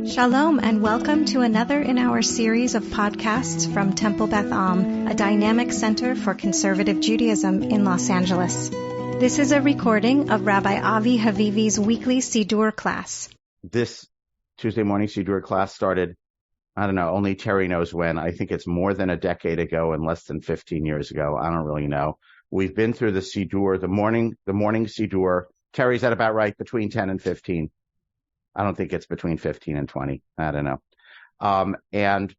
Shalom and welcome to another in our series of podcasts from Temple Beth Am, a dynamic center for conservative Judaism in Los Angeles. This is a recording of Rabbi Avi Havivi's weekly Siddur class. This Tuesday morning Siddur class started, I don't know, only Terry knows when. I think it's more than a decade ago and less than 15 years ago. I don't really know. We've been through the Siddur, the morning Siddur. Terry's at about right, between 10 and 15. I don't think it's between 15 and 20. I don't know. And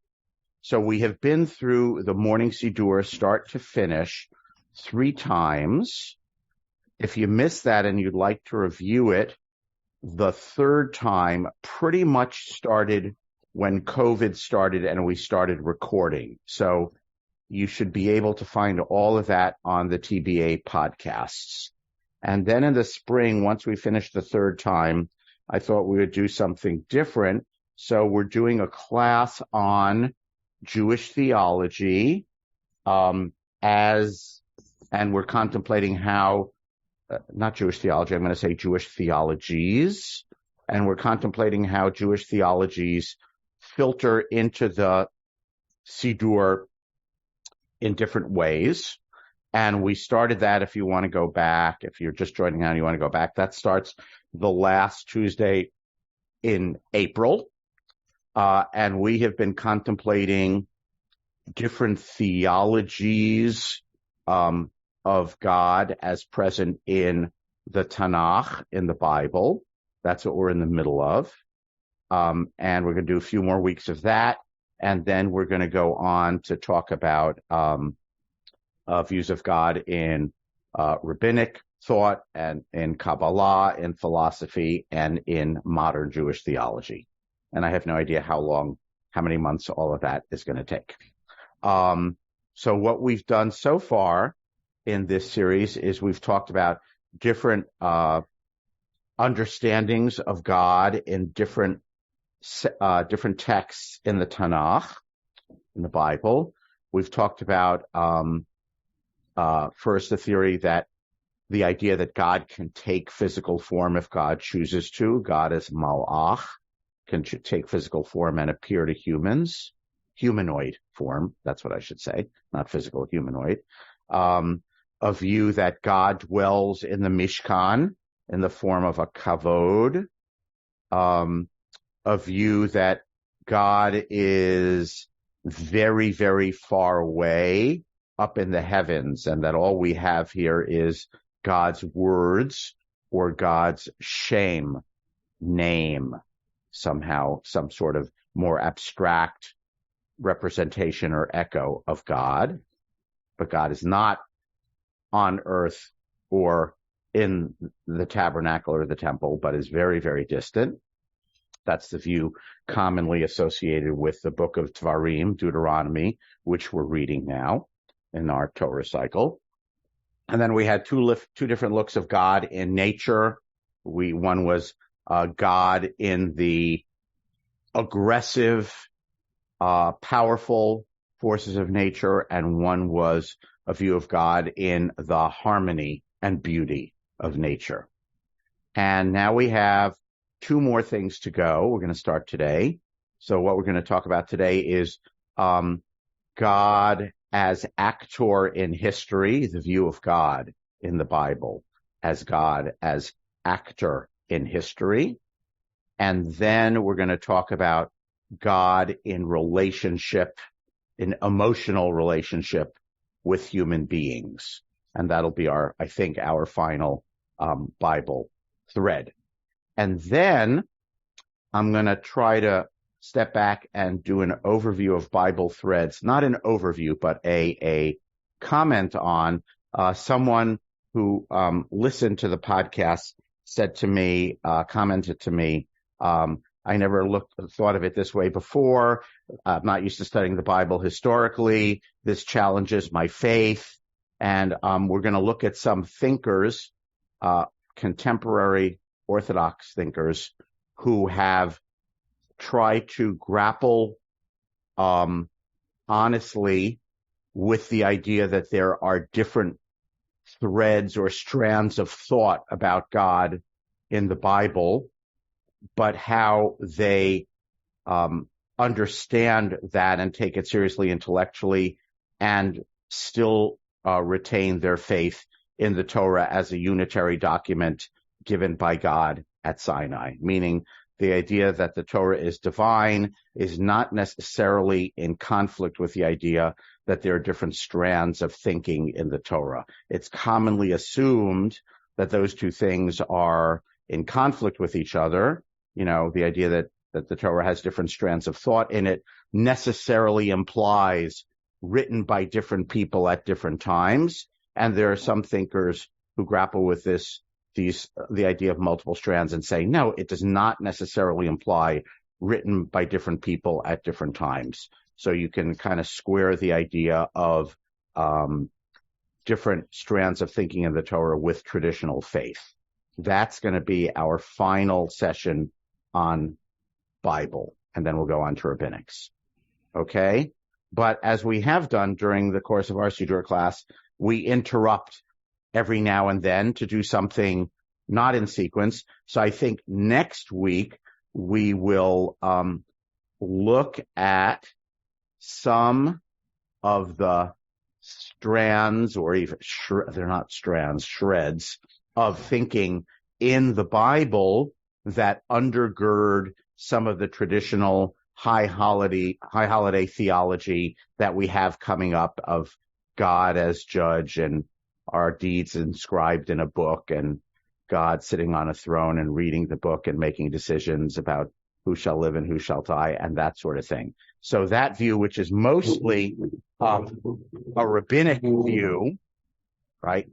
so we have been through the morning Siddur start to finish 3 times. If you missed that and you'd like to review it, the 3rd time pretty much started when COVID started and we started recording. So you should be able to find all of that on the TBA podcasts. And then in the spring, once we finish the 3rd time, I thought we would do something different. So we're doing a class on Jewish theology, and we're contemplating how, not Jewish theology, I'm going to say Jewish theologies, and we're contemplating how Jewish theologies filter into the Siddur in different ways. And we started that, if you want to go back, if you're just joining on, you want to go back, that starts the last Tuesday in April. And we have been contemplating different theologies of God as present in the Tanakh, in the Bible. That's what we're in the middle of. And we're going to do a few more weeks of that. And then we're going to go on to talk about views of God in rabbinic thought and in Kabbalah, in philosophy, and in modern Jewish theology. And I have no idea how many months all of that is going to take. So what we've done so far in this series is we've talked about different understandings of God in different texts in the Tanakh, in the Bible. We've talked about first the idea that God can take physical form if God chooses to. God is malach, can take physical form and appear to humans. Humanoid form, that's what I should say, not physical, humanoid. A view that God dwells in the Mishkan in the form of a kavod. A view that God is very, very far away up in the heavens, and that all we have here is God's words or God's name, somehow, some sort of more abstract representation or echo of God. But God is not on earth or in the tabernacle or the temple, but is very, very distant. That's the view commonly associated with the book of Dvarim, Deuteronomy, which we're reading now in our Torah cycle. And then we had two different looks of God in nature. One was God in the aggressive, powerful forces of nature, and one was a view of God in the harmony and beauty of nature. And now we have 2 more things to go. We're going to start today. So what we're going to talk about today is God as actor in history, the view of God in the Bible as God as actor in history. And then we're going to talk about God in relationship, in emotional relationship with human beings. And that'll be our final Bible thread. And then I'm going to try to step back and do an overview of Bible threads, not an overview, but a comment on someone who listened to the podcast commented to me, I never thought of it this way before. I'm not used to studying the Bible historically. This challenges my faith. And we're going to look at some thinkers, contemporary Orthodox thinkers, who have tried to grapple honestly with the idea that there are different threads or strands of thought about God in the Bible, but how they understand that and take it seriously intellectually and still retain their faith in the Torah as a unitary document given by God at Sinai, meaning the idea that the Torah is divine is not necessarily in conflict with the idea that there are different strands of thinking in the Torah. It's commonly assumed that those two things are in conflict with each other. The idea that the Torah has different strands of thought in it necessarily implies written by different people at different times. And there are some thinkers who grapple with the idea of multiple strands and say, no, it does not necessarily imply written by different people at different times. So you can kind of square the idea of different strands of thinking in the Torah with traditional faith. That's going to be our final session on Bible, and then we'll go on to rabbinics. Okay? But as we have done during the course of our Siddur class, we interrupt every now and then to do something not in sequence. So I think next week we will look at some of the strands, or even they're not strands, shreds of thinking in the Bible that undergird some of the traditional high holiday theology that we have coming up of God as judge and our deeds inscribed in a book and God sitting on a throne and reading the book and making decisions about who shall live and who shall die and that sort of thing. So that view, which is mostly a rabbinic view, right,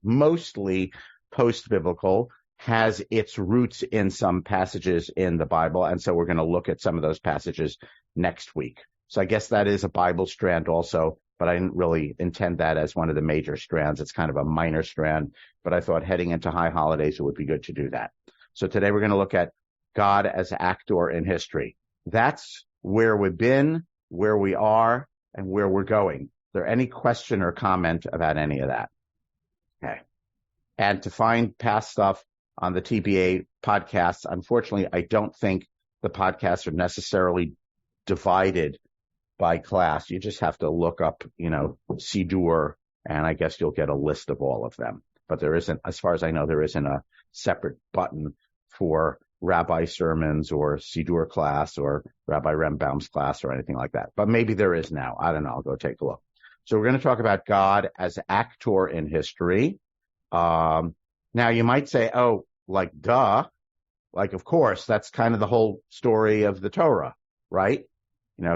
mostly post-biblical, has its roots in some passages in the Bible. And so we're going to look at some of those passages next week. So I guess that is a Bible strand also, but I didn't really intend that as one of the major strands. It's kind of a minor strand, but I thought heading into high holidays, it would be good to do that. So today we're going to look at God as actor in history. That's where we've been, where we are, and where we're going. Is there any question or comment about any of that? Okay. And to find past stuff on the TBA podcasts, unfortunately, I don't think the podcasts are necessarily divided by class. You just have to look up, Siddur, and I guess you'll get a list of all of them. But there isn't, as far as I know, there isn't a separate button for rabbi sermons or Siddur class or Rabbi Rembaum's class or anything like that. But maybe there is now. I don't know. I'll go take a look. So we're going to talk about God as actor in history. Now you might say, oh, like duh, like of course, that's kind of the whole story of the Torah, right?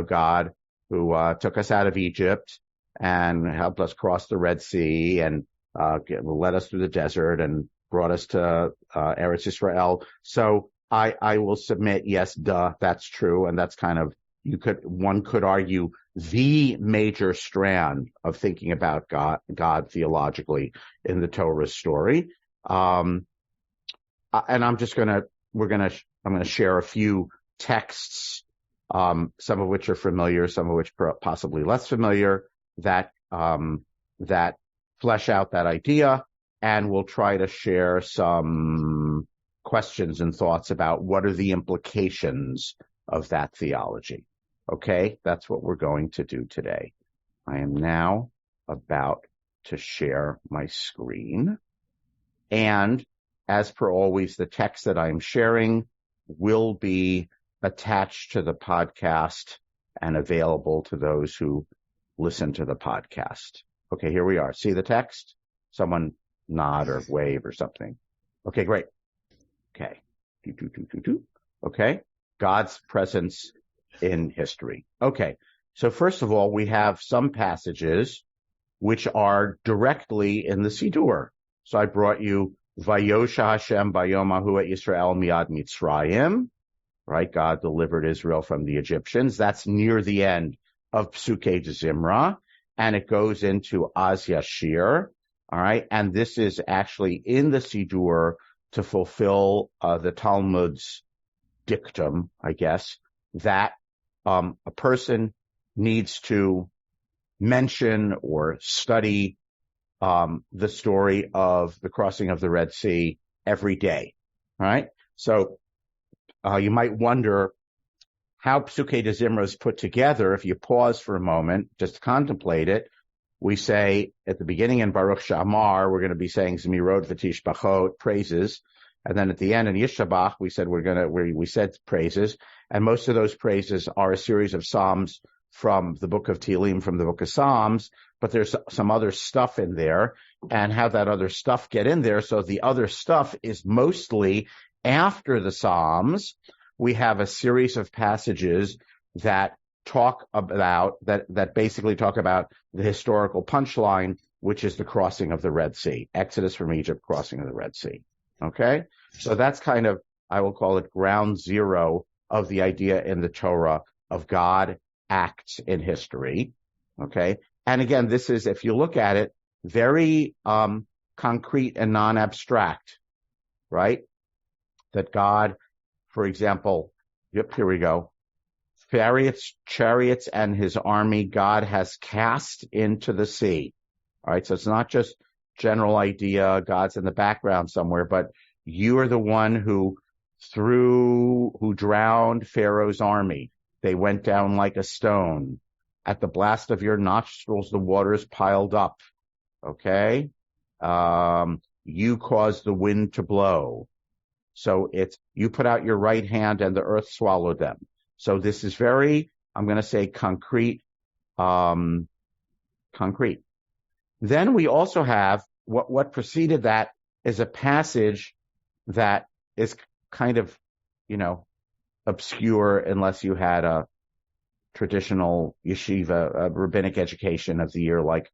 God who took us out of Egypt and helped us cross the Red Sea and led us through the desert and brought us to Eretz Israel. So I will submit, yes, duh, that's true, and that's kind of one could argue the major strand of thinking about God theologically in the Torah story. And I'm going to share a few texts, some of which are familiar, some of which possibly less familiar, that flesh out that idea. And we'll try to share some questions and thoughts about what are the implications of that theology. Okay, that's what we're going to do today. I am now about to share my screen. And as per always, the text that I'm sharing will be attached to the podcast and available to those who listen to the podcast. Okay, here we are. See the text? Someone nod or wave or something. Okay, great. Okay. Okay. God's presence in history. Okay. So first of all, we have some passages which are directly in the Siddur. So I brought you Vayosha Hashem Bayom Ahu et Yisrael Miad Mitzrayim, right? God delivered Israel from the Egyptians. That's near the end of Psukei Zimra, and it goes into Az Yashir, all right? And this is actually in the Siddur to fulfill the Talmud's dictum, I guess, that a person needs to mention or study the story of the crossing of the Red Sea every day, right? So you might wonder how Psukei de Zimra is put together, if you pause for a moment, just to contemplate it, we say at the beginning in Baruch She'amar, we're going to be saying Zmirot v'Tishbachot, praises. And then at the end in Yishabach, we said we said praises. And most of those praises are a series of Psalms from the book of Tehillim, from the book of Psalms, but there's some other stuff in there, and how that other stuff get in there. So the other stuff is mostly after the Psalms. We have a series of passages that talk about, that basically talk about the historical punchline, which is the crossing of the Red Sea, Exodus from Egypt, crossing of the Red Sea. Okay? So that's kind of, I will call it ground zero of the idea in the Torah of God acts in history. Okay? And again, this is, if you look at it, very concrete and non-abstract, right? That God, for example, yep, here we go. Chariots and his army God has cast into the sea. All right, so it's not just general idea, God's in the background somewhere, but you are the one who drowned Pharaoh's army. They went down like a stone. At the blast of your nostrils, the waters piled up. Okay? You caused the wind to blow. So it's, you put out your right hand and the earth swallowed them. So this is very, I'm going to say concrete. Then we also have what preceded that is a passage that is kind of, obscure unless you had a traditional yeshiva, rabbinic education of the year like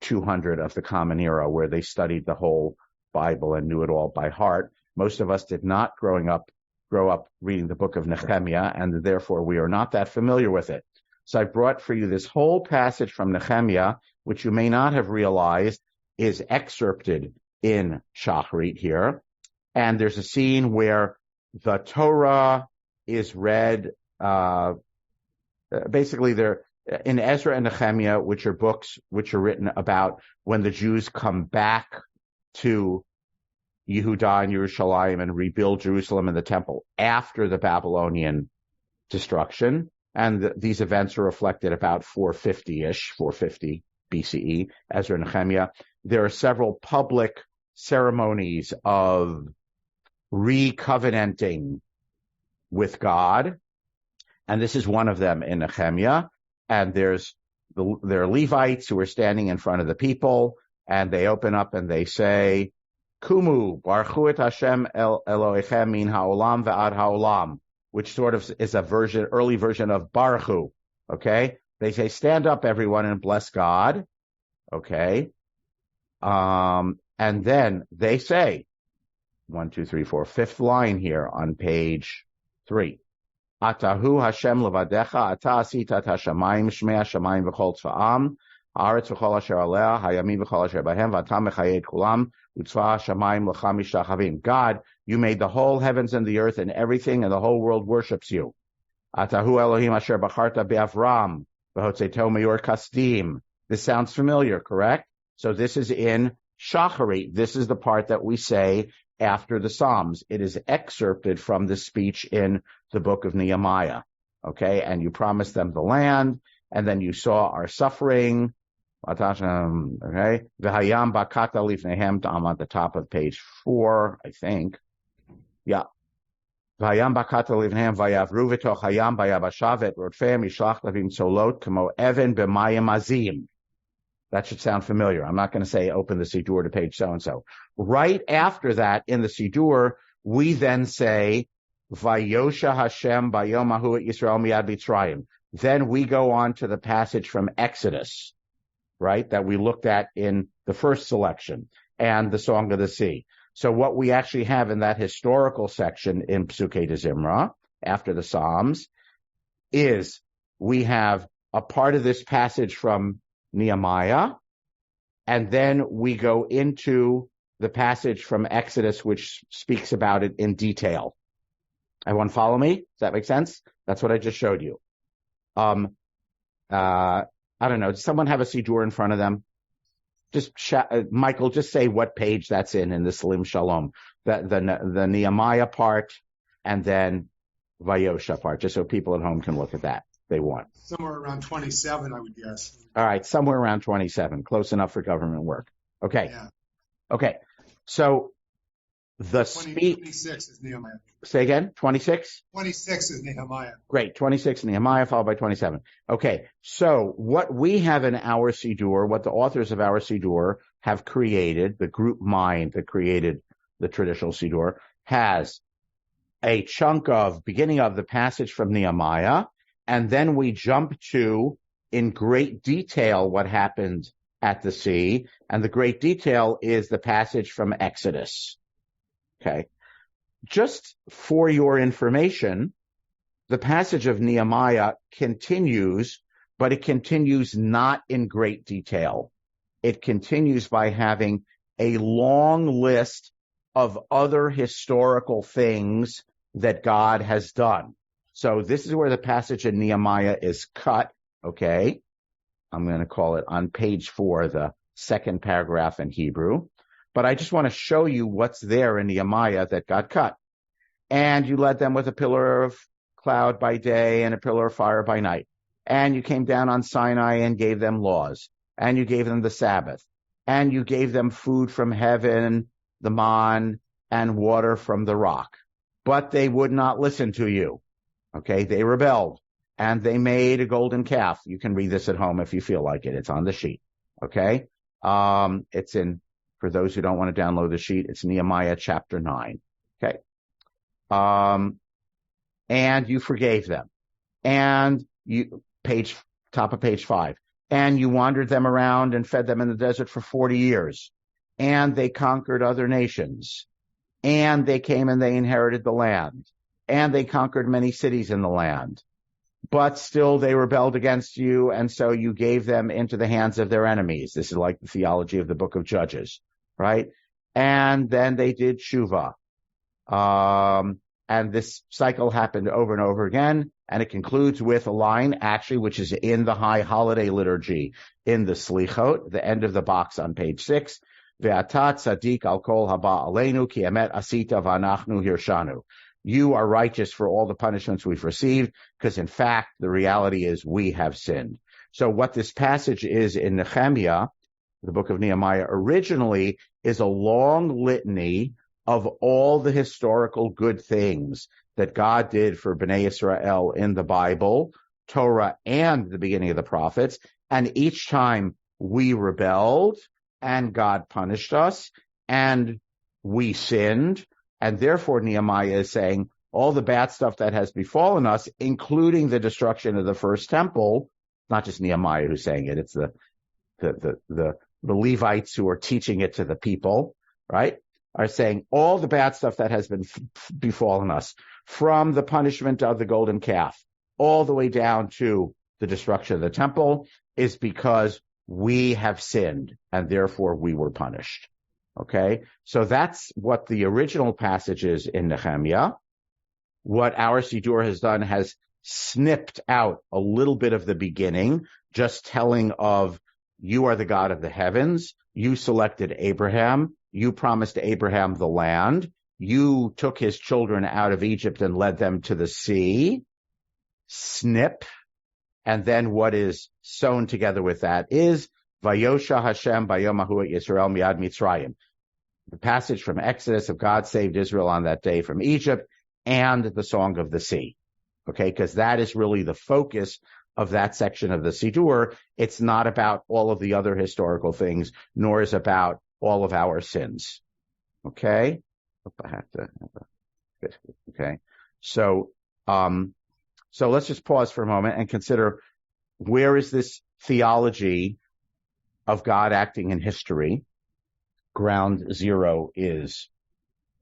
200 of the Common Era, where they studied the whole Bible and knew it all by heart. Most of us did not grow up reading the book of Nehemiah, and therefore we are not that familiar with it. So I brought for you this whole passage from Nehemiah, which you may not have realized is excerpted in Shacharit here. And there's a scene where the Torah is read, basically they're in Ezra and Nehemiah, which are books which are written about when the Jews come back to Yehudah and Yerushalayim and rebuild Jerusalem and the temple after the Babylonian destruction. And these events are reflected about 450 BCE, Ezra and Nehemiah. There are several public ceremonies of re-covenanting with God. And this is one of them in Nehemiah. And there are Levites who are standing in front of the people, and they open up and they say, Kumu, Baruchu et Hashem Elohechem min ha'olam ve'ad ha'olam, which sort of is a early version of Baruchu. Okay? They say, stand up everyone and bless God. Okay? And then they say, 1, 2, 3, 4, fifth line here on page 3. Atahu Hashem levadecha, ata asita et hashamayim, shmei hashamayim v'chol tzva'am, haaretz v'chol asher alea, hayamim v'chol asher bahem, v'ata mechayei et kulam, u'tzva hashamayim l'cha mishtachavim. God, you made the whole heavens and the earth and everything, and the whole world worships you. Atahu Elohim asher bacharta be'Avram, v'hotzeto meyor kasdim. This sounds familiar, correct? So this is in Shacharit. This is the part that we say after the Psalms. It is excerpted from the speech in the book of Nehemiah. Okay, and you promised them the land, and then you saw our suffering. Okay, V'hayam bakata lifnehem, I'm at the top of page 4, I think. Yeah. V'hayam bakata lifnehem vayavru v'toch hayam vayabashavet rodfehem yishlach lavim solot kamo even b'mayim azim. That should sound familiar. I'm not going to say open the Siddur to page so-and-so. Right after that, in the Siddur, we then say, Vayosha Hashem bayom hahu et Yisrael miyad Mitzrayim. Then we go on to the passage from Exodus, right, that we looked at in the first selection, and the Song of the Sea. So what we actually have in that historical section in Psukei de Zimra, after the Psalms, is we have a part of this passage from Nehemiah, and then we go into the passage from Exodus, which speaks about it in detail. Everyone follow me? Does that make sense? That's what I just showed you. I don't know. Does someone have a Siddur in front of them? Just Michael, just say what page that's in the Salim Shalom, the Nehemiah part, and then Vayosha part, just so people at home can look at that if they want. Somewhere around 27, I would guess. All right, somewhere around 27, close enough for government work. Okay. Yeah. Okay. So the speech. 26 is Nehemiah. Say again, 26? 26 is Nehemiah. Great, 26 Nehemiah followed by 27. Okay, so what we have in our Siddur, what the authors of our Siddur have created, the group mind that created the traditional Siddur, has a chunk of beginning of the passage from Nehemiah, and then we jump to, in great detail, what happened at the sea, and the great detail is the passage from Exodus. Okay. Just for your information, the passage of Nehemiah continues, but it continues not in great detail. It continues by having a long list of other historical things that God has done. So this is where the passage in Nehemiah is cut, okay? I'm going to call it on page 4, the second paragraph in Hebrew. But I just want to show you what's there in Nehemiah that got cut. And you led them with a pillar of cloud by day and a pillar of fire by night. And you came down on Sinai and gave them laws. And you gave them the Sabbath. And you gave them food from heaven, the man, and water from the rock. But they would not listen to you. Okay, they rebelled. And they made a golden calf. You can read this at home if you feel like it. It's on the sheet. Okay? It's in, for those who don't want to download the sheet, it's Nehemiah chapter 9. Okay? And you forgave them. And you, top of page 5. And you wandered them around and fed them in the desert for 40 years. And they conquered other nations. And they came and they inherited the land. And they conquered many cities in the land. But still they rebelled against you, and so you gave them into the hands of their enemies. This is like the theology of the book of Judges, right? And then they did tshuva. And this cycle happened over and over again, and it concludes with a line, actually, which is in the high holiday liturgy, in the Slichot, the end of the box on page 6. Ve'ata tzadik al kol haba aleinu ki emet asita v'anachnu hirshanu. You are righteous for all the punishments we've received, because in fact, the reality is we have sinned. So what this passage is in Nehemiah, the book of Nehemiah, originally is a long litany of all the historical good things that God did for Bnei Israel in the Bible, Torah, and the beginning of the prophets. And each time we rebelled and God punished us and we sinned. And therefore, Nehemiah is saying all the bad stuff that has befallen us, including the destruction of the first temple, not just Nehemiah who's saying it, it's the Levites who are teaching it to the people, right, are saying all the bad stuff that has been befallen us, from the punishment of the golden calf all the way down to the destruction of the temple, is because we have sinned and therefore we were punished. Okay, so that's what the original passage is in Nehemiah. What our Siddur has done has snipped out a little bit of the beginning, just telling of, you are the God of the heavens, you selected Abraham, you promised Abraham the land, you took his children out of Egypt and led them to the sea, snip, and then what is sewn together with that is, Vayosha Hashem bayom hahu Yisrael miad Mitzrayim. The passage from Exodus of God saved Israel on that day from Egypt, and the Song of the Sea. Okay, because that is really the focus of that section of the Siddur. It's not about all of the other historical things, nor is it about all of our sins. Okay? I have to okay. So let's just pause for a moment and consider, where is this theology of God acting in history? Ground zero is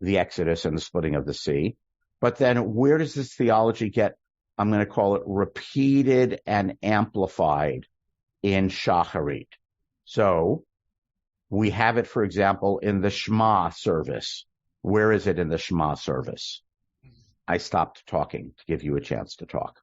the Exodus and the splitting of the sea. But then where does this theology get, I'm going to call it, repeated and amplified in Shacharit? So we have it, for example, in the Shema service. Where is it in the Shema service? I stopped talking to give you a chance to talk.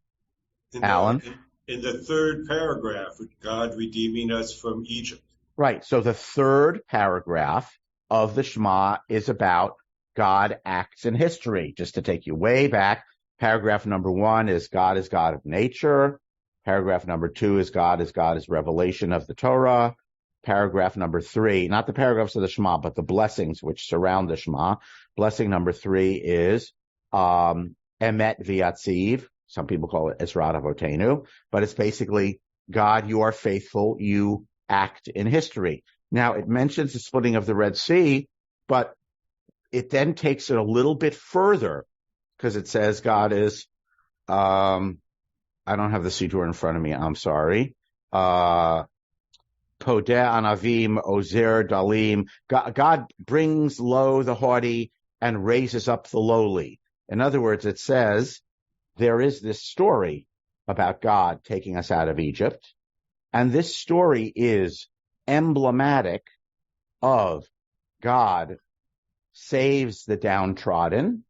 Alan? In the third paragraph, with God redeeming us from Egypt. Right. So the third paragraph of the Shema is about God acts in history. Just to take you way back, Paragraph number 1 is God of nature. Paragraph number 2 is God is revelation of the Torah. Paragraph number 3, not the paragraphs of the Shema, but the blessings which surround the Shema. Blessing number 3 is Emet V'Yatziv. Some people call it Ezrat Avotenu, but it's basically God, you are faithful, you act in history. Now, it mentions the splitting of the Red Sea, but it then takes it a little bit further because it says God is, I don't have the Siddur in front of me, I'm sorry. Podeh Anavim, Ozer Dalim. God brings low the haughty and raises up the lowly. In other words, it says there is this story about God taking us out of Egypt, and this story is emblematic of God saves the downtrodden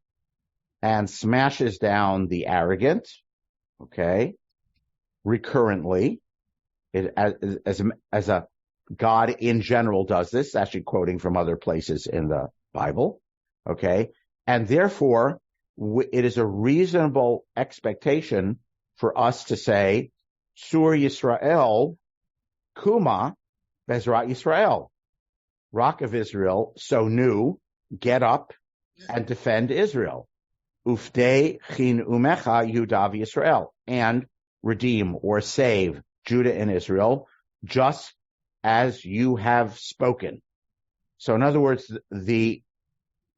and smashes down the arrogant, okay, recurrently. As a God in general does this, actually quoting from other places in the Bible, okay, and therefore it is a reasonable expectation for us to say, Sur Yisrael, Kuma, Bezrat Yisrael, Rock of Israel, so new, get up and defend Israel. Ufdei Chin Umecha Yudav Yisrael, and redeem or save Judah and Israel, just as you have spoken. So in other words, the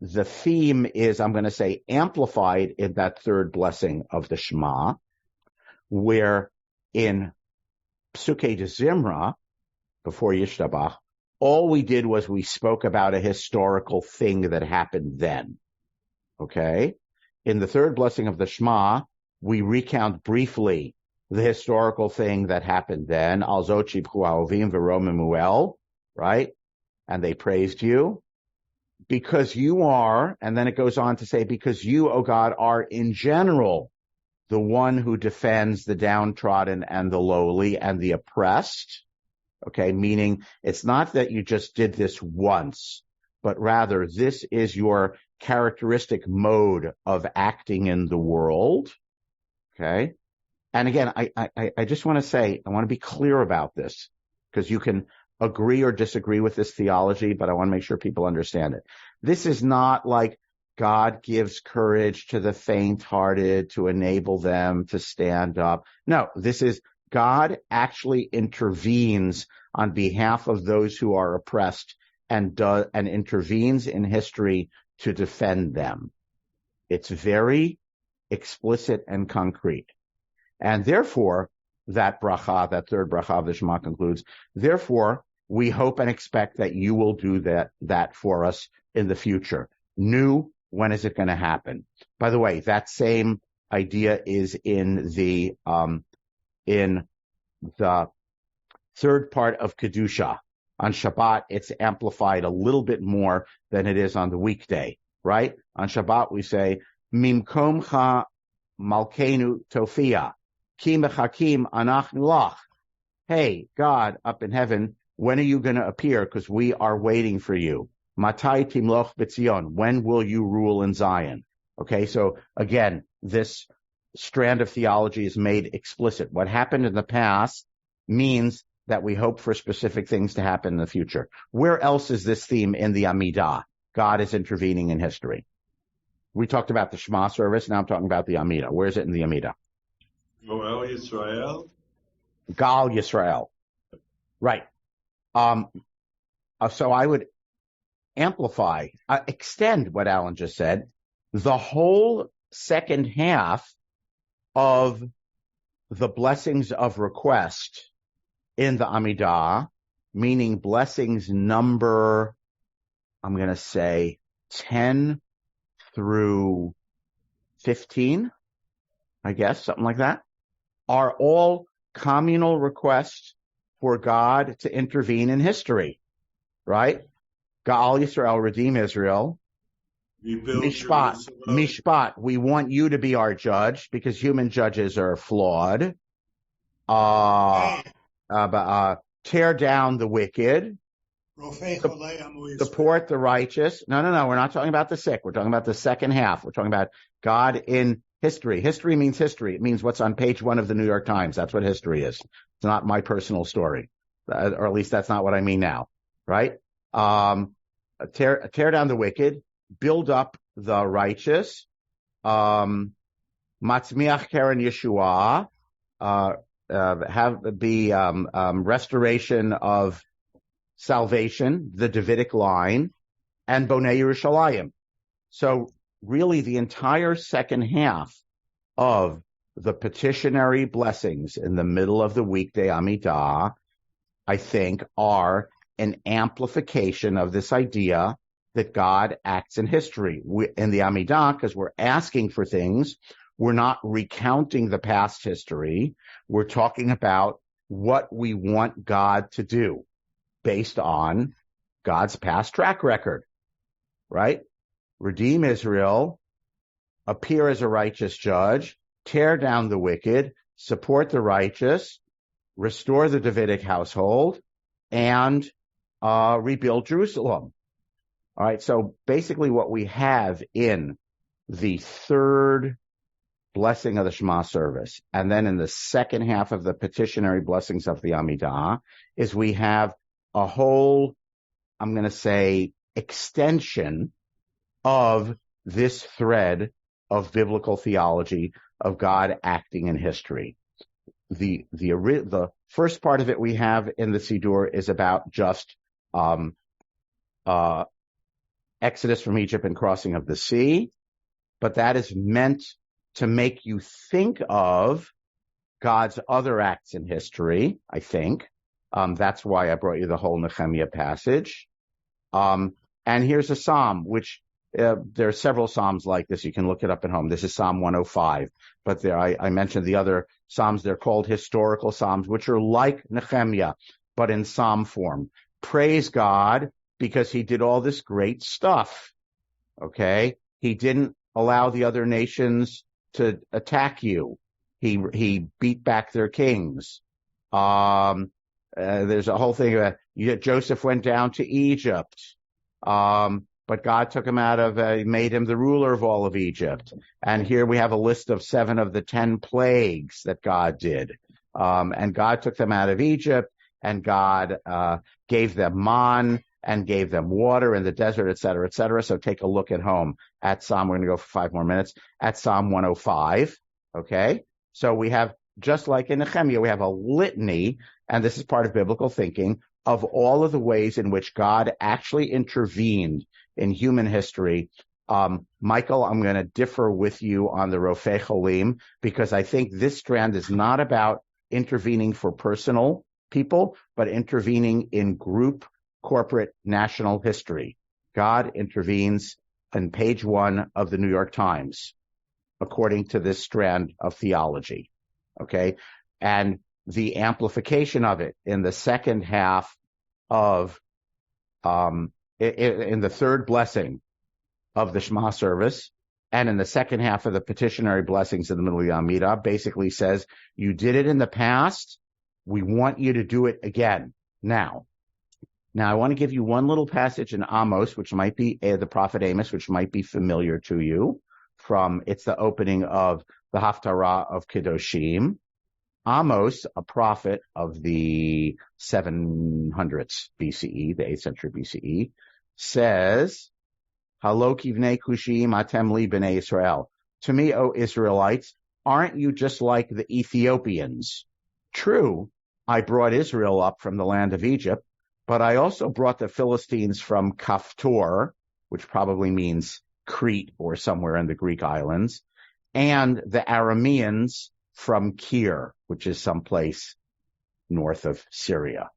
theme is, I'm going to say, amplified in that third blessing of the Shema, where in Psukei de Zimra, before Yishtabach, all we did was we spoke about a historical thing that happened then. Okay? In the third blessing of the Shema, we recount briefly the historical thing that happened then. Al zot shivchu ahovim v'romemuel, right? And they praised you. Because you are, and then it goes on to say, because you, O God, are in general the one who defends the downtrodden and the lowly and the oppressed. Okay, meaning it's not that you just did this once, but rather this is your characteristic mode of acting in the world. Okay. And again, I just want to say, I want to be clear about this because you can agree or disagree with this theology, but I want to make sure people understand it. This is not like God gives courage to the faint-hearted to enable them to stand up. No, this is God actually intervenes on behalf of those who are oppressed and intervenes in history to defend them. It's very explicit and concrete. And therefore, that bracha, that third bracha of the Shema concludes, therefore, we hope and expect that you will do that for us in the future. New, when is it going to happen? By the way, that same idea is in the third part of Kedusha. On Shabbat, it's amplified a little bit more than it is on the weekday, right? On Shabbat, we say, Mimkomcha Malkeinu Tofia, Ki Mechakim Anachnu Lach. Hey, God up in heaven, when are you going to appear? Because we are waiting for you. Matai Timloch B'Tzion. When will you rule in Zion? Okay, so again, this strand of theology is made explicit. What happened in the past means that we hope for specific things to happen in the future. Where else is this theme in the Amidah? God is intervening in history. We talked about the Shema service. Now I'm talking about the Amidah. Where is it in the Amidah? Goel Yisrael. Gal Yisrael. Right. So I would amplify, extend what Alan just said. The whole second half of the blessings of request in the Amidah, meaning blessings number, I'm going to say 10 through 15, I guess, something like that, are all communal requests for God to intervene in history, right? Ga'al Yisrael, redeem Israel. Mishpat, we want you to be our judge because human judges are flawed. Tear down the wicked. Support the righteous. No, we're not talking about the sick. We're talking about the second half. We're talking about God in History. History means history. It means what's on page 1 of the New York Times. That's what history is. It's not my personal story, or at least that's not what I mean now, right? Tear down the wicked, build up the righteous, Matzmiach Keren Yeshua, restoration of salvation, the Davidic line, and Bonei Yerushalayim. So really the entire second half of the petitionary blessings in the middle of the weekday Amidah, I think, are an amplification of this idea that God acts in history. In the Amidah, because we're asking for things, we're not recounting the past history. We're talking about what we want God to do based on God's past track record, right? Redeem Israel, appear as a righteous judge, tear down the wicked, support the righteous, restore the Davidic household, and rebuild Jerusalem. All right, so basically what we have in the third blessing of the Shema service, and then in the second half of the petitionary blessings of the Amidah, is we have a whole, I'm going to say, extension of this thread of biblical theology of God acting in history. The first part of it we have in the Siddur is about just Exodus from Egypt and crossing of the sea, but that is meant to make you think of God's other acts in history, I think. That's why I brought you the whole Nehemiah passage. And here's a psalm, which there are several psalms like this. You can look it up at home. This is Psalm 105. But I mentioned the other psalms. They're called historical psalms, which are like Nehemiah, but in psalm form. Praise God because he did all this great stuff. Okay? He didn't allow the other nations to attack you. He beat back their kings. There's a whole thing about Joseph went down to Egypt. But God took him out of, made him the ruler of all of Egypt. And here we have a list of 7 of the 10 plagues that God did. And God took them out of Egypt, and God gave them man and gave them water in the desert, et cetera, et cetera. So take a look at home at Psalm, we're going to go for 5 more minutes, at Psalm 105. Okay? So we have, just like in Nehemiah, we have a litany, and this is part of biblical thinking, of all of the ways in which God actually intervened in human history. Michael, I'm going to differ with you on the Rofei Cholim, because I think this strand is not about intervening for personal people, but intervening in group, corporate, national history. God intervenes on page 1 of the New York Times, according to this strand of theology. Okay? And the amplification of it in the second half of in the third blessing of the Shema service, and in the second half of the petitionary blessings in the middle of the Amidah, basically says, you did it in the past, we want you to do it again now. Now, I want to give you one little passage in Amos, which might be the prophet Amos, which might be familiar to you it's the opening of the Haftarah of Kedoshim. Amos, a prophet of the 700s BCE, the 8th century BCE, says, Halo kivnei kushim atem li b'nei Israel. To me, O Israelites, aren't you just like the Ethiopians? True, I brought Israel up from the land of Egypt, but I also brought the Philistines from Kaftor, which probably means Crete or somewhere in the Greek islands, and the Arameans from Kir, which is someplace north of Syria.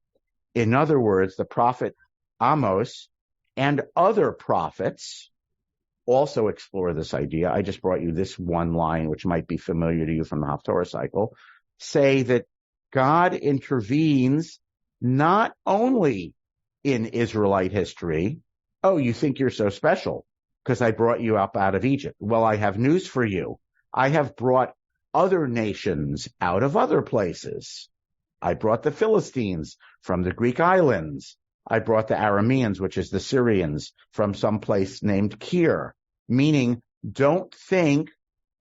In other words, the prophet Amos and other prophets also explore this idea. I just brought you this one line, which might be familiar to you from the Haftorah cycle, say that God intervenes not only in Israelite history. Oh, you think you're so special because I brought you up out of Egypt. Well, I have news for you. I have brought other nations out of other places. I brought the Philistines from the Greek islands. I brought the Arameans, which is the Syrians, from some place named Kir. Meaning, don't think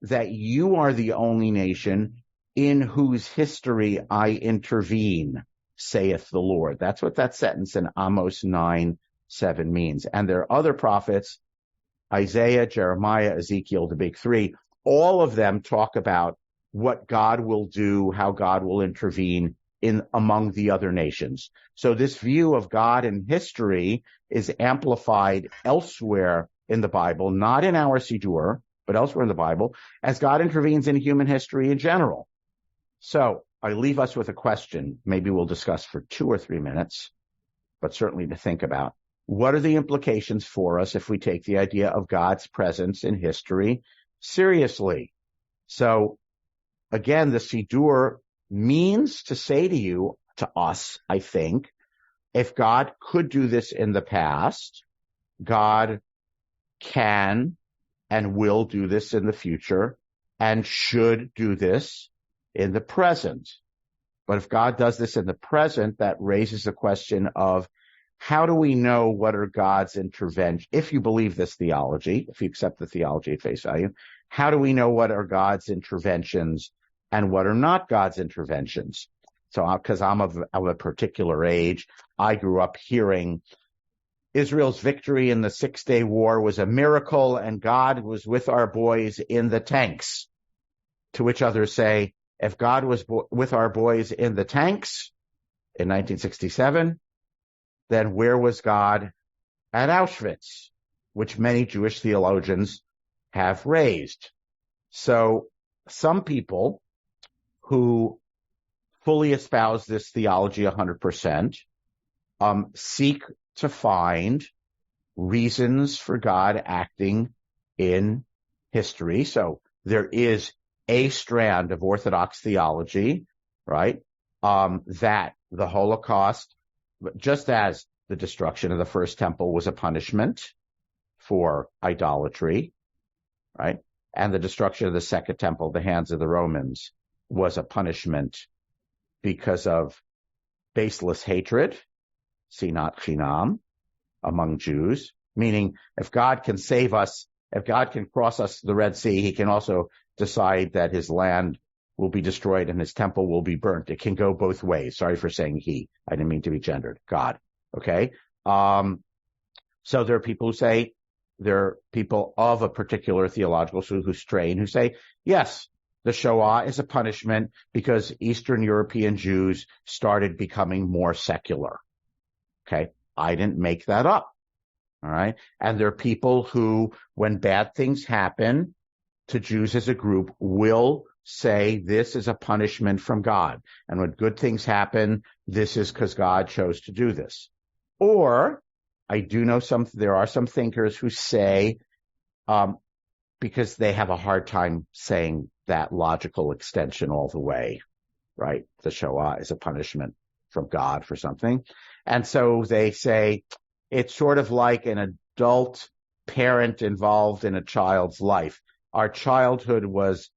that you are the only nation in whose history I intervene, saith the Lord. That's what that sentence in Amos 9:7 means. And there are other prophets, Isaiah, Jeremiah, Ezekiel, the big three, all of them talk about what God will do, how God will intervene in among the other nations. So this view of God in history is amplified elsewhere in the Bible, not in our Siddur, but elsewhere in the Bible, as God intervenes in human history in general. So I leave us with a question, maybe we'll discuss for 2 or 3 minutes, but certainly to think about. What are the implications for us if we take the idea of God's presence in history seriously? So again, the Siddur means to say to you, to us, I think, if God could do this in the past, God can and will do this in the future and should do this in the present. But if God does this in the present, that raises the question of how do we know what are God's interventions? If you believe this theology, if you accept the theology at face value, how do we know what are God's interventions and what are not God's interventions? So, because I'm of a particular age, I grew up hearing Israel's victory in the 6-Day War was a miracle and God was with our boys in the tanks. To which others say, if God was with our boys in the tanks in 1967, then where was God at Auschwitz, which many Jewish theologians have raised? So some people who fully espouse this theology 100% seek to find reasons for God acting in history. So there is a strand of Orthodox theology, right, that the Holocaust, just as the destruction of the first temple was a punishment for idolatry, right, and the destruction of the second temple, the hands of the Romans, was a punishment because of baseless hatred, sinat chinam, among Jews, meaning if God can save us, if God can cross us the Red Sea, he can also decide that his land will be destroyed and his temple will be burnt. It can go both ways. Sorry for saying he. I didn't mean to be gendered. God. Okay? So there are people who say, there are people of a particular theological strain who say, yes, the Shoah is a punishment because Eastern European Jews started becoming more secular. Okay? I didn't make that up. All right? And there are people who, when bad things happen to Jews as a group, will say this is a punishment from God. And when good things happen, this is because God chose to do this. Or I do know there are some thinkers who say, because they have a hard time saying that logical extension all the way, right? The Shoah is a punishment from God for something. And so they say it's sort of like an adult parent involved in a child's life. Our childhood was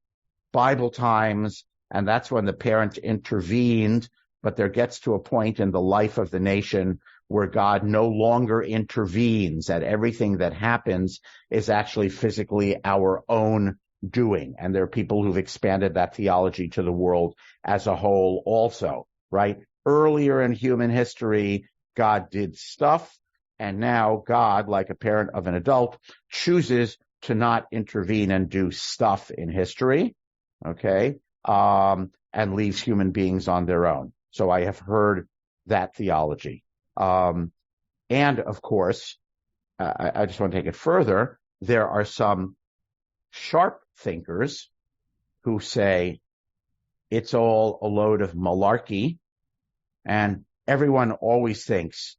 Bible times, and that's when the parent intervened, but there gets to a point in the life of the nation where God no longer intervenes, that everything that happens is actually physically our own doing. And there are people who've expanded that theology to the world as a whole also, right? Earlier in human history, God did stuff, and now God, like a parent of an adult, chooses to not intervene and do stuff in history, okay, and leaves human beings on their own. So I have heard that theology. And of course, I just want to take it further. There are some sharp thinkers who say it's all a load of malarkey and everyone always thinks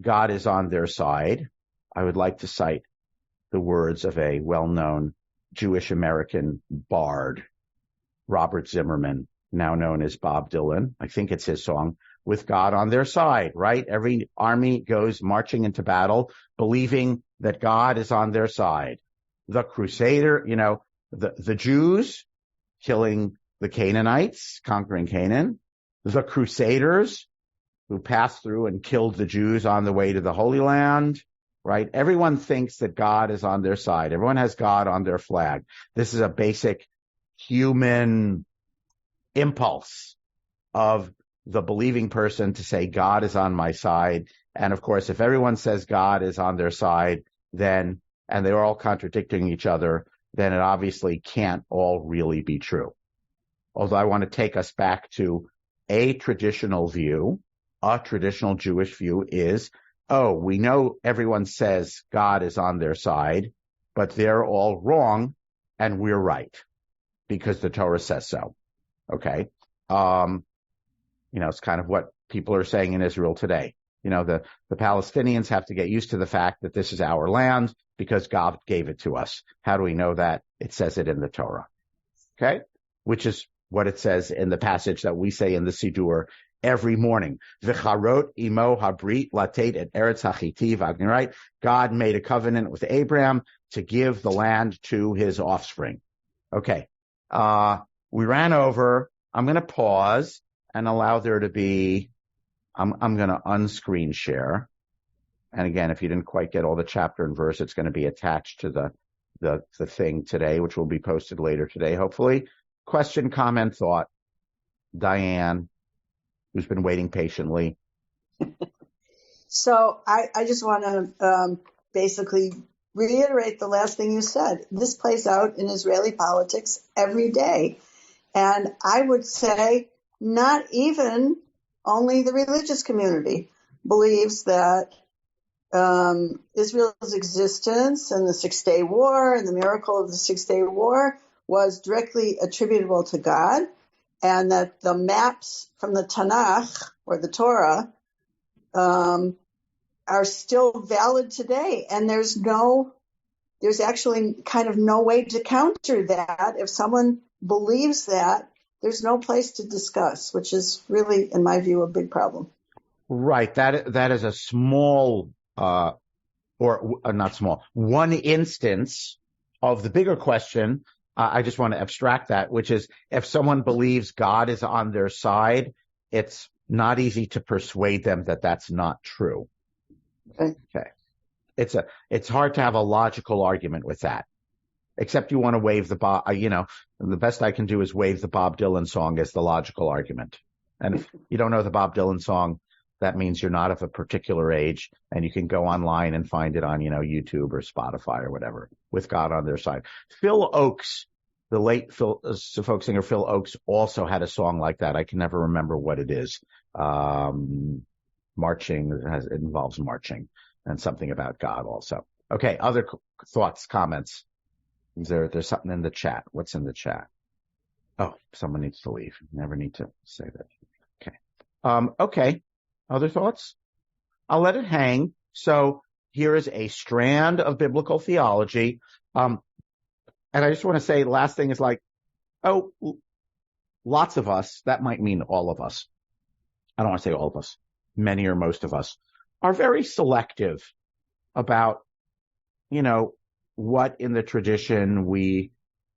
God is on their side. I would like to cite the words of a well-known Jewish American bard, Robert Zimmerman, now known as Bob Dylan. I think it's his song, With God on Their Side, right? Every army goes marching into battle believing that God is on their side. The Crusader, the Jews killing the Canaanites, conquering Canaan, the Crusaders who passed through and killed the Jews on the way to the Holy Land, right? Everyone thinks that God is on their side. Everyone has God on their flag. This is a basic human impulse of the believing person to say, God is on my side. And of course, if everyone says God is on their side, then, and they're all contradicting each other, then it obviously can't all really be true. Although I want to take us back to a traditional view. A traditional Jewish view is, we know everyone says God is on their side, but they're all wrong and we're right because the Torah says so. Okay. It's kind of what people are saying in Israel today. The Palestinians have to get used to the fact that this is our land because God gave it to us. How do we know that? It says it in the Torah. Okay. Which is what it says in the passage that we say in the Siddur every morning. V'charot imo habrit latet et eretz hachiti v'agni, right? God made a covenant with Abraham to give the land to his offspring. Okay. We ran over. I'm going to pause and allow there to be, I'm going to unscreen share. And again, if you didn't quite get all the chapter and verse, it's going to be attached to the thing today, which will be posted later today, hopefully. Question, comment, thought. Diane, who's been waiting patiently. So I just want to basically reiterate the last thing you said. This plays out in Israeli politics every day. And I would say not even only the religious community believes that Israel's existence and the Six-Day War and the miracle of the Six-Day War was directly attributable to God, and that the maps from the Tanakh or the Torah are still valid today. And there's actually kind of no way to counter that. If someone believes that, there's no place to discuss, which is really, in my view, a big problem. Right. That is a small, not small, one instance of the bigger question. I just want to abstract that, which is if someone believes God is on their side, it's not easy to persuade them that that's not true. Okay. It's hard to have a logical argument with that, except you want to wave the Bob, the best I can do is wave the Bob Dylan song as the logical argument. And if you don't know the Bob Dylan song, that means you're not of a particular age, and you can go online and find it on, YouTube or Spotify or whatever, with God on their side. Phil Oakes, the late folk singer Phil Oakes, also had a song like that. I can never remember what it is. Marching, it involves marching, and something about God also. Okay, other thoughts, comments? There's something in the chat. What's in the chat? Oh, someone needs to leave. Never need to say that. Okay. Okay. Other thoughts? I'll let it hang. So here is a strand of biblical theology. And I just want to say, last thing is lots of us, that might mean all of us. I don't want to say all of us. Many or most of us are very selective about, what in the tradition we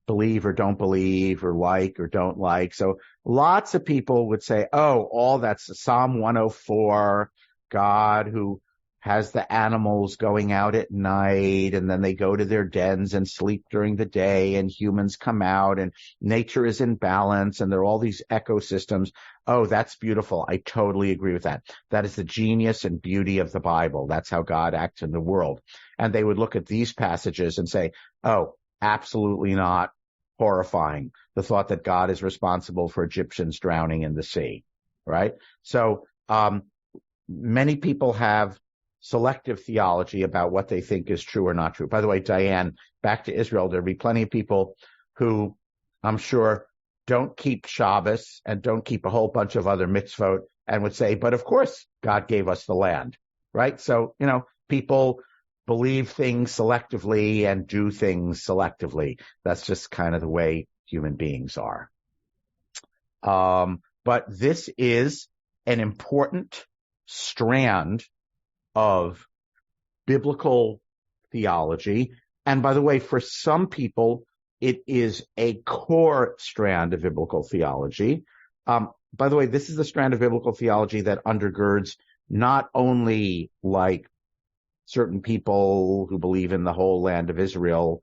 believe or don't believe or like or don't like. So lots of people would say, all that's Psalm 104, God who has the animals going out at night and then they go to their dens and sleep during the day and humans come out and nature is in balance and there are all these ecosystems. Oh, that's beautiful. I totally agree with that. That is the genius and beauty of the Bible. That's how God acts in the world. And they would look at these passages and say, absolutely not. Horrifying. The thought that God is responsible for Egyptians drowning in the sea, right? So, many people have selective theology about what they think is true or not true. By the way, Diane, back to Israel, there'll be plenty of people who I'm sure don't keep Shabbos and don't keep a whole bunch of other mitzvot and would say, but of course God gave us the land, right? So, people believe things selectively and do things selectively. That's just kind of the way human beings are. But this is an important strand of biblical theology. And by the way, for some people, it is a core strand of biblical theology. By the way, this is the strand of biblical theology that undergirds not only certain people who believe in the whole land of Israel,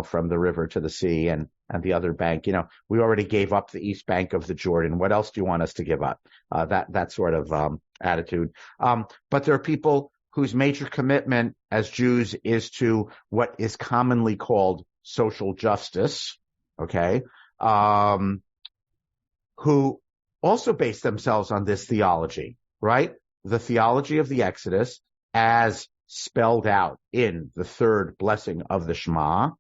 from the river to the sea and and the other bank, we already gave up the east bank of the Jordan. What else do you want us to give up? That sort of attitude. But there are people whose major commitment as Jews is to what is commonly called social justice, okay, who also base themselves on this theology, right? The theology of the Exodus, as spelled out in the third blessing of the Shema,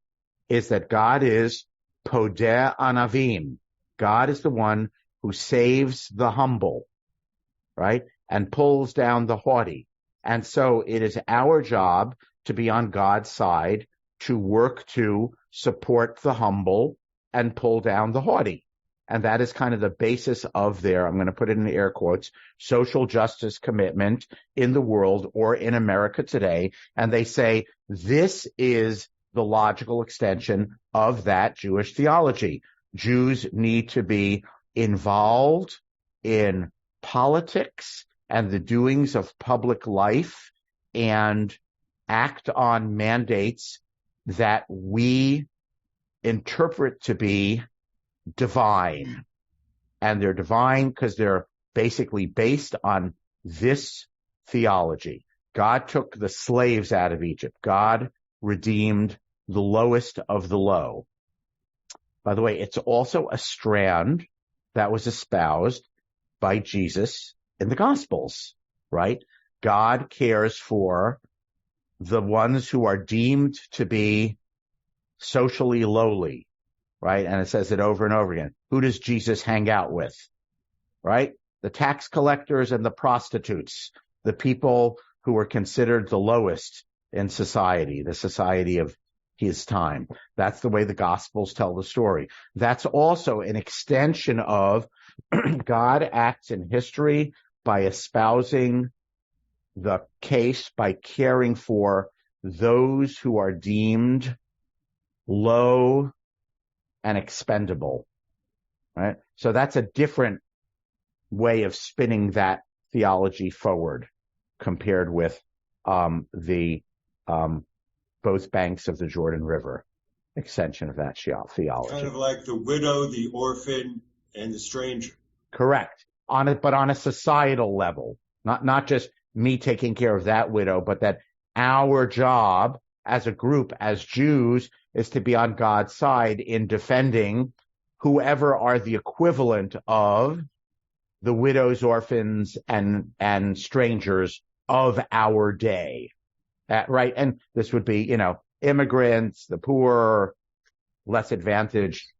is that God is podeh anavim. God is the one who saves the humble, right? And pulls down the haughty. And so it is our job to be on God's side, to work to support the humble and pull down the haughty. And that is kind of the basis of their, I'm going to put it in air quotes, social justice commitment in the world or in America today. And they say this is the logical extension of that Jewish theology. Jews need to be involved in politics and the doings of public life and act on mandates that we interpret to be divine. And they're divine because they're basically based on this theology. God took the slaves out of Egypt. God redeemed the lowest of the low. By the way, it's also a strand that was espoused by Jesus in the Gospels, right? God cares for the ones who are deemed to be socially lowly, right? And it says it over and over again. Who does Jesus hang out with, right? The tax collectors and the prostitutes, the people who were considered the lowest in society, the society of his time. That's the way the Gospels tell the story. That's also an extension of God acts in history by espousing the case, by caring for those who are deemed low and expendable, right? So that's a different way of spinning that theology forward compared with the both banks of the Jordan River extension of that theology. Kind of like the widow, the orphan, and the stranger. Correct. But on a societal level, not just me taking care of that widow, but that our job as a group, as Jews, is to be on God's side in defending whoever are the equivalent of the widows, orphans, and strangers of our day. Right? And this would be, immigrants, the poor, less advantaged,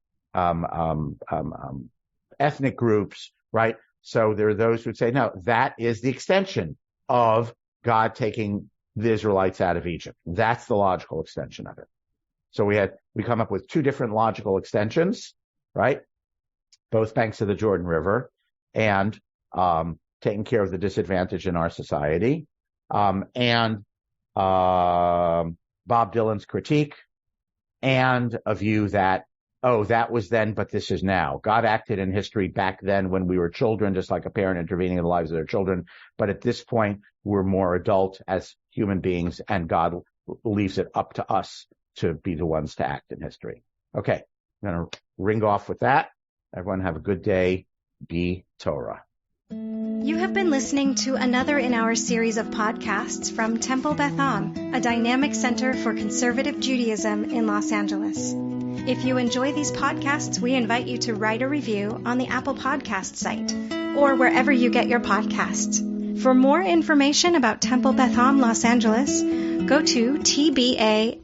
ethnic groups, right? So there are those who would say, no, that is the extension of God taking the Israelites out of Egypt. That's the logical extension of it. So we come up with two different logical extensions, right? Both banks of the Jordan River and taking care of the disadvantaged in our society. And Bob Dylan's critique and a view that, that was then, but this is now. God acted in history back then when we were children, just like a parent intervening in the lives of their children. But at this point, we're more adult as human beings, and God leaves it up to us to be the ones to act in history. Okay, I'm going to ring off with that. Everyone have a good day. Be Torah. You have been listening to another in our series of podcasts from Temple Beth Am, a dynamic center for conservative Judaism in Los Angeles. If you enjoy these podcasts, we invite you to write a review on the Apple Podcast site or wherever you get your podcasts. For more information about Temple Beth Am Los Angeles, go to tbala.org.